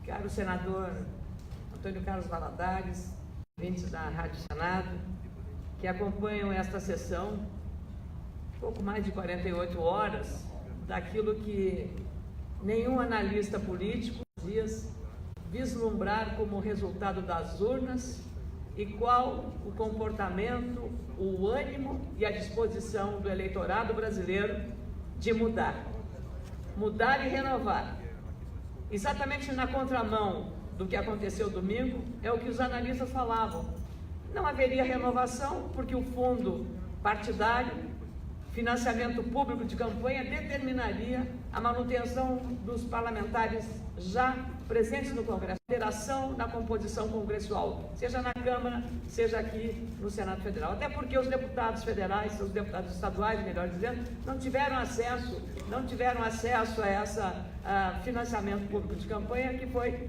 caro senador Antônio Carlos Valadares, ouvintes da Rádio Senado, que acompanham esta sessão, pouco mais de 48 horas, daquilo que nenhum analista político dias vislumbrar como resultado das urnas e qual o comportamento, o ânimo e a disposição do eleitorado brasileiro de mudar e renovar. Exatamente na contramão do que aconteceu domingo, é o que os analistas falavam. Não haveria renovação porque o fundo partidário, financiamento público de campanha, determinaria a manutenção dos parlamentares já presentes no Congresso, alteração na composição congressual, seja na Câmara, seja aqui no Senado Federal. Até porque os deputados federais, os deputados estaduais, melhor dizendo, não tiveram acesso a essa financiamento público de campanha que foi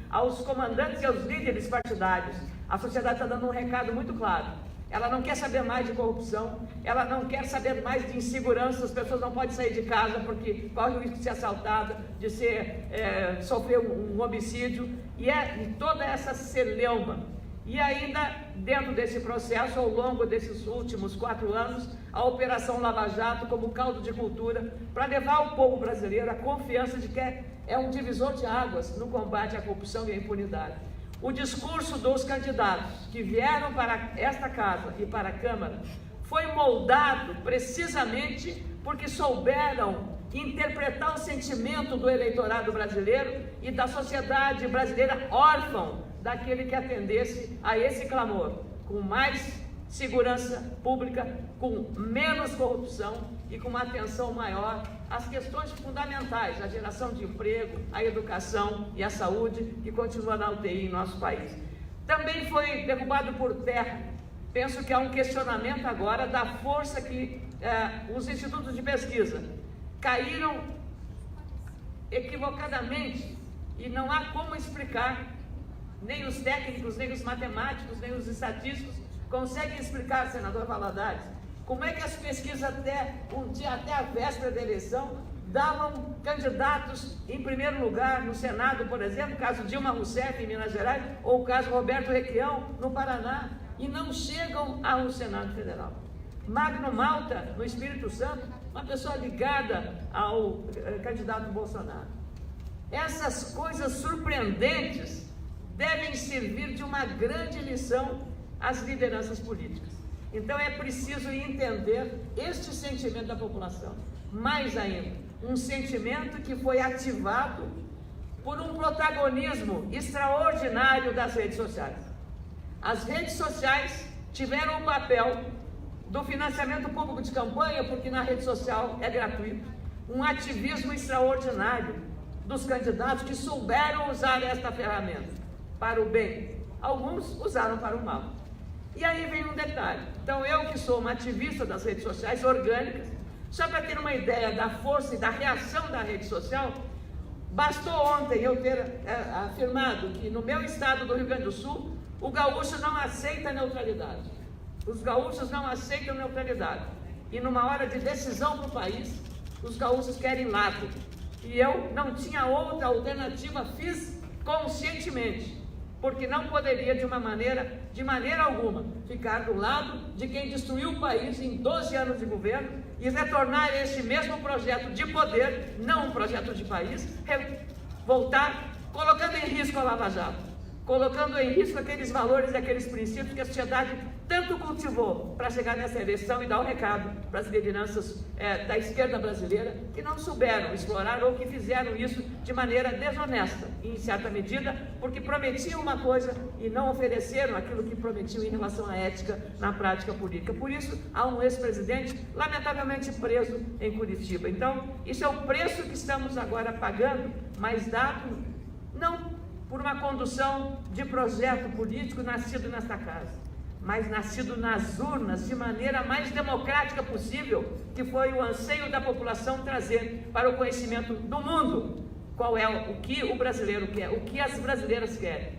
aos comandantes e aos líderes partidários. A sociedade está dando um recado muito claro. Ela não quer saber mais de corrupção, ela não quer saber mais de insegurança, as pessoas não podem sair de casa porque corre o risco de ser assaltada, de sofrer um homicídio, e toda essa celeuma. E ainda, dentro desse processo, ao longo desses últimos 4 anos, a Operação Lava Jato como caldo de cultura para levar ao povo brasileiro a confiança de que é um divisor de águas no combate à corrupção e à impunidade. O discurso dos candidatos que vieram para esta casa e para a Câmara foi moldado precisamente porque souberam interpretar o sentimento do eleitorado brasileiro e da sociedade brasileira órfã daquele que atendesse a esse clamor, com mais segurança pública, com menos corrupção e com uma atenção maior às questões fundamentais, a geração de emprego, a educação e a saúde, que continua na UTI em nosso país. Também foi derrubado por terra. Penso que há um questionamento agora da força que os institutos de pesquisa caíram equivocadamente, e não há como explicar, nem os técnicos, nem os matemáticos, nem os estatísticos conseguem explicar, senador Valadares, como é que as pesquisas até a véspera da eleição davam candidatos em primeiro lugar no Senado, por exemplo, o caso Dilma Rousseff em Minas Gerais, ou o caso Roberto Requião no Paraná, e não chegam ao Senado Federal. Magno Malta, no Espírito Santo, uma pessoa ligada ao candidato Bolsonaro. Essas coisas surpreendentes devem servir de uma grande lição às lideranças políticas. Então é preciso entender este sentimento da população. Mais ainda, um sentimento que foi ativado por um protagonismo extraordinário das redes sociais. As redes sociais tiveram o papel do financiamento público de campanha, porque na rede social é gratuito, um ativismo extraordinário dos candidatos que souberam usar esta ferramenta para o bem. Alguns usaram para o mal. E aí vem um detalhe. Então, eu que sou uma ativista das redes sociais orgânicas, só para ter uma ideia da força e da reação da rede social, bastou ontem eu ter afirmado que no meu estado do Rio Grande do Sul, o gaúcho não aceita neutralidade. Os gaúchos não aceitam neutralidade. E numa hora de decisão para o país, os gaúchos querem lado. E eu não tinha outra alternativa, fiz conscientemente, porque não poderia de maneira alguma, ficar do lado de quem destruiu o país em 12 anos de governo e retornar a esse mesmo projeto de poder, não um projeto de país, voltar colocando em risco a Lava Jato, colocando em risco aqueles valores e aqueles princípios que a sociedade tanto cultivou para chegar nessa eleição e dar o recado para as lideranças da esquerda brasileira, que não souberam explorar ou que fizeram isso de maneira desonesta, em certa medida, porque prometiam uma coisa e não ofereceram aquilo que prometiam em relação à ética na prática política. Por isso, há um ex-presidente lamentavelmente preso em Curitiba. Então, isso é o preço que estamos agora pagando, mas dado não por uma condução de projeto político nascido nesta casa, mas nascido nas urnas de maneira mais democrática possível, que foi o anseio da população trazer para o conhecimento do mundo qual é o que o brasileiro quer, o que as brasileiras querem.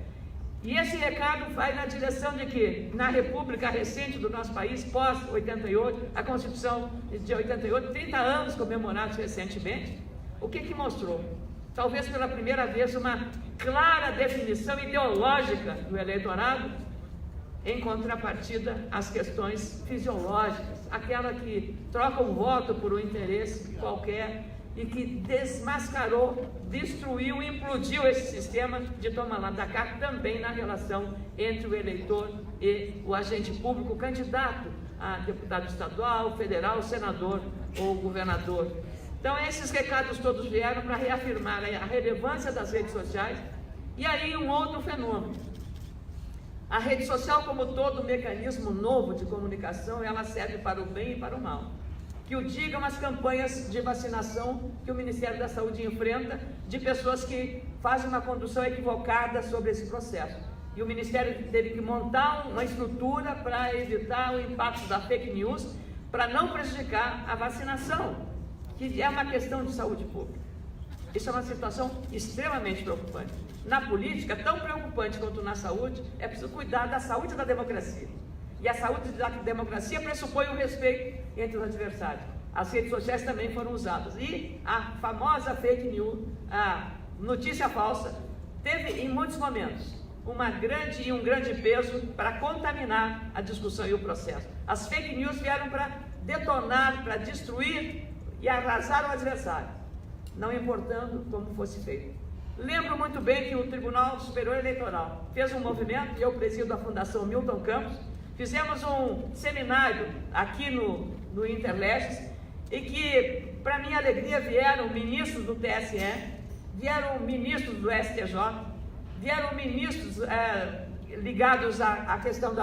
E esse recado vai na direção de que, na República recente do nosso país, pós-88, a Constituição de 88, 30 anos comemorados recentemente, o que mostrou? talvez pela primeira vez, uma clara definição ideológica do eleitorado, em contrapartida às questões fisiológicas, aquela que troca um voto por um interesse qualquer e que desmascarou, destruiu, implodiu esse sistema de toma lá da cá, também na relação entre o eleitor e o agente público, candidato a deputado estadual, federal, senador ou governador. Então esses recados todos vieram para reafirmar a relevância das redes sociais. E aí um outro fenômeno. A rede social, como todo mecanismo novo de comunicação, ela serve para o bem e para o mal. Que o digam as campanhas de vacinação que o Ministério da Saúde enfrenta de pessoas que fazem uma condução equivocada sobre esse processo. E o Ministério teve que montar uma estrutura para evitar o impacto da fake news, para não prejudicar a vacinação, que é uma questão de saúde pública. Isso é uma situação extremamente preocupante. Na política, tão preocupante quanto na saúde, é preciso cuidar da saúde da democracia. E a saúde da democracia pressupõe o respeito entre os adversários. As redes sociais também foram usadas. E a famosa fake news, a notícia falsa, teve em muitos momentos um grande peso para contaminar a discussão e o processo. As fake news vieram para detonar, para destruir e arrasar o adversário, não importando como fosse feito. Lembro muito bem que o Tribunal Superior Eleitoral fez um movimento, e eu presido a Fundação Milton Campos, fizemos um seminário aqui no Interleges, e que, para minha alegria, vieram ministros do TSE, vieram ministros do STJ, vieram ministros ligados à questão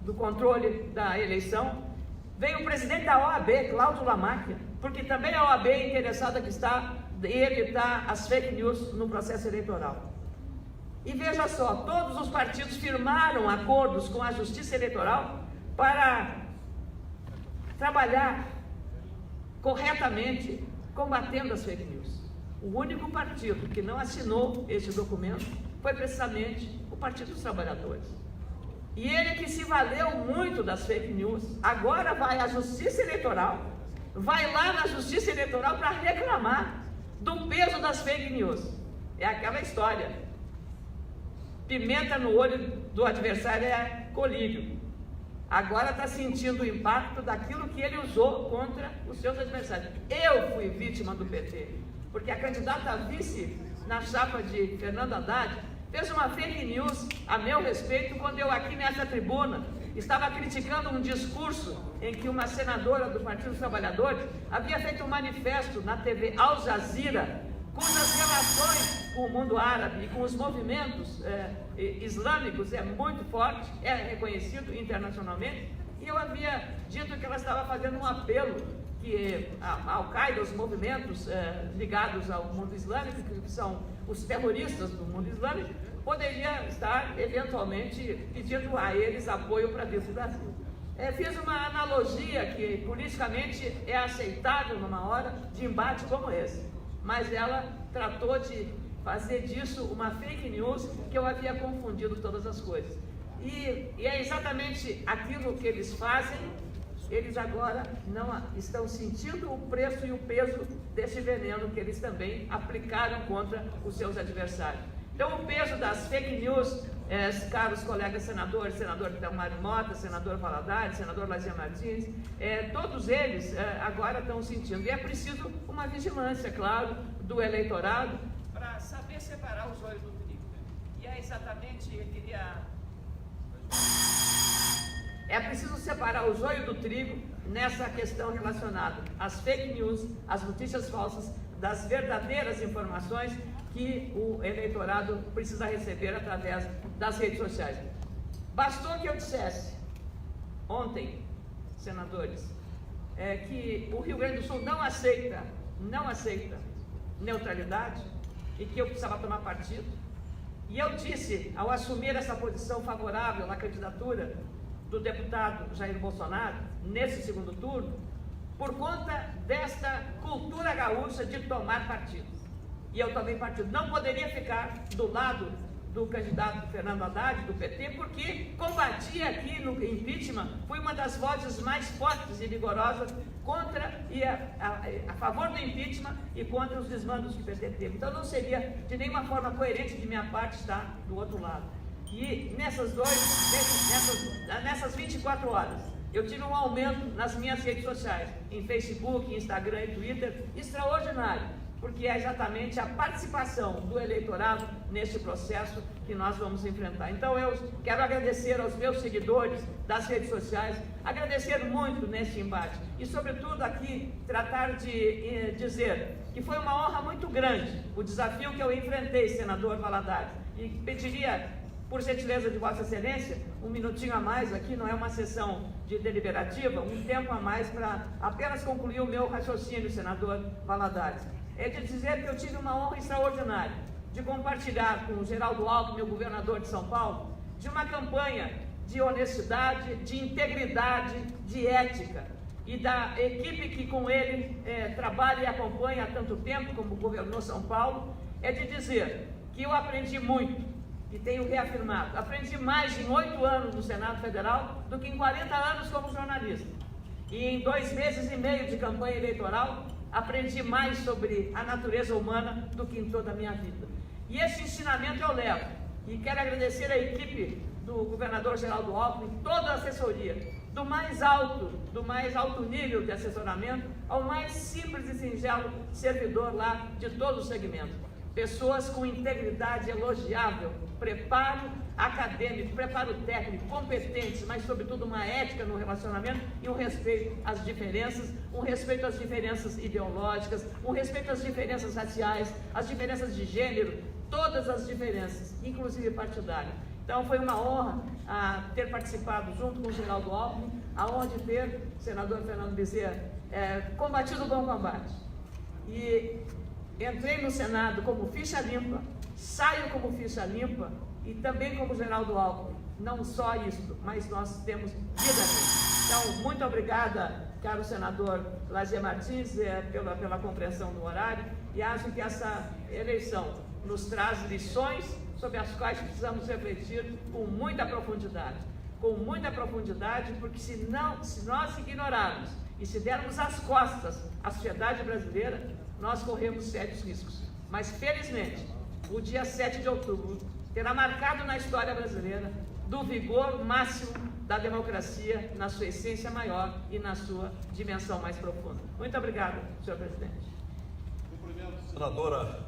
do controle da eleição, veio o presidente da OAB, Cláudio Lamáquia, porque também a OAB é interessada que está em evitar as fake news no processo eleitoral. E veja só, todos os partidos firmaram acordos com a Justiça Eleitoral para trabalhar corretamente combatendo as fake news. O único partido que não assinou esse documento foi precisamente o Partido dos Trabalhadores. E ele que se valeu muito das fake news, agora vai à Justiça Eleitoral, vai lá na Justiça Eleitoral para reclamar do peso das fake news. É aquela história. Pimenta no olho do adversário é colírio. Agora está sentindo o impacto daquilo que ele usou contra os seus adversários. Eu fui vítima do PT, porque a candidata a vice na chapa de Fernando Haddad fez uma fake news a meu respeito quando eu aqui nessa tribuna estava criticando um discurso em que uma senadora do Partido dos Trabalhadores havia feito um manifesto na TV Al Jazeera, cujas relações com o mundo árabe e com os movimentos islâmicos é muito forte, é reconhecido internacionalmente, e eu havia dito que ela estava fazendo um apelo que a Al-Qaeda, os movimentos ligados ao mundo islâmico, que são os terroristas do mundo islâmico, poderia estar eventualmente pedindo a eles apoio para dentro do Brasil. Fiz uma analogia que politicamente é aceitável numa hora de embate como esse, mas ela tratou de fazer disso uma fake news que eu havia confundido todas as coisas. E é exatamente aquilo que eles fazem. Eles agora não estão sentindo o preço e o peso desse veneno que eles também aplicaram contra os seus adversários. Então, o peso das fake news, caros colegas senadores, senador Mário Mota, senador Valadares, senador Lazier Martins, todos eles agora estão sentindo. E é preciso uma vigilância, claro, do eleitorado para saber separar o joio do trigo. E é exatamente, eu queria... É preciso separar o joio do trigo nessa questão relacionada às fake news, às notícias falsas, das verdadeiras informações que o eleitorado precisa receber através das redes sociais. Bastou que eu dissesse ontem, senadores, que o Rio Grande do Sul não aceita neutralidade e que eu precisava tomar partido. E eu disse, ao assumir essa posição favorável na candidatura do deputado Jair Bolsonaro, nesse segundo turno, por conta desta cultura gaúcha de tomar partido. E eu tomei partido. Não poderia ficar do lado do candidato Fernando Haddad, do PT, porque combati aqui no impeachment, fui uma das vozes mais fortes e vigorosas contra e a favor do impeachment e contra os desmandos que o PT teve. Então não seria de nenhuma forma coerente de minha parte estar do outro lado. E nessas 24 horas, eu tive um aumento nas minhas redes sociais, em Facebook, Instagram e Twitter, extraordinário, porque é exatamente a participação do eleitorado neste processo que nós vamos enfrentar. Então eu quero agradecer aos meus seguidores das redes sociais, agradecer muito neste embate e, sobretudo, aqui tratar de dizer que foi uma honra muito grande o desafio que eu enfrentei, senador Valadares, e pediria, por gentileza de Vossa Excelência, um minutinho a mais aqui, não é uma sessão de deliberativa, um tempo a mais para apenas concluir o meu raciocínio, senador Valadares. É de dizer que eu tive uma honra extraordinária de compartilhar com o Geraldo Alckmin, meu governador de São Paulo, de uma campanha de honestidade, de integridade, de ética, e da equipe que com ele trabalha e acompanha há tanto tempo, como governou São Paulo, é de dizer que eu aprendi muito, e tenho reafirmado, aprendi mais em 8 anos no Senado Federal do que em 40 anos como jornalista. E em 2 meses e meio de campanha eleitoral, aprendi mais sobre a natureza humana do que em toda a minha vida. E esse ensinamento eu levo. E quero agradecer a equipe do governador Geraldo Alckmin, toda a assessoria, do mais alto nível de assessoramento ao mais simples e singelo servidor lá de todo o segmento. Pessoas com integridade elogiável, preparo acadêmico, preparo técnico, competentes, mas sobretudo uma ética no relacionamento e um respeito às diferenças, um respeito às diferenças ideológicas, um respeito às diferenças raciais, às diferenças de gênero, todas as diferenças, inclusive partidárias. Então foi uma honra ter participado junto com o Geraldo Alckmin, a honra de ter o senador Fernando Bezerra combatido o bom combate. E entrei no Senado como ficha limpa, saio como ficha limpa e também como Geraldo Alckmin. Não só isso, mas nós temos vida mesmo. Então, muito obrigada, caro senador Lazier Martins, pela compreensão do horário, e acho que essa eleição nos traz lições sobre as quais precisamos refletir com muita profundidade. Com muita profundidade, porque se nós ignorarmos e se dermos as costas à sociedade brasileira, nós corremos sérios riscos. Mas, felizmente, o dia 7 de outubro terá marcado na história brasileira do vigor máximo da democracia na sua essência maior e na sua dimensão mais profunda. Muito obrigado, senhor presidente. Senadora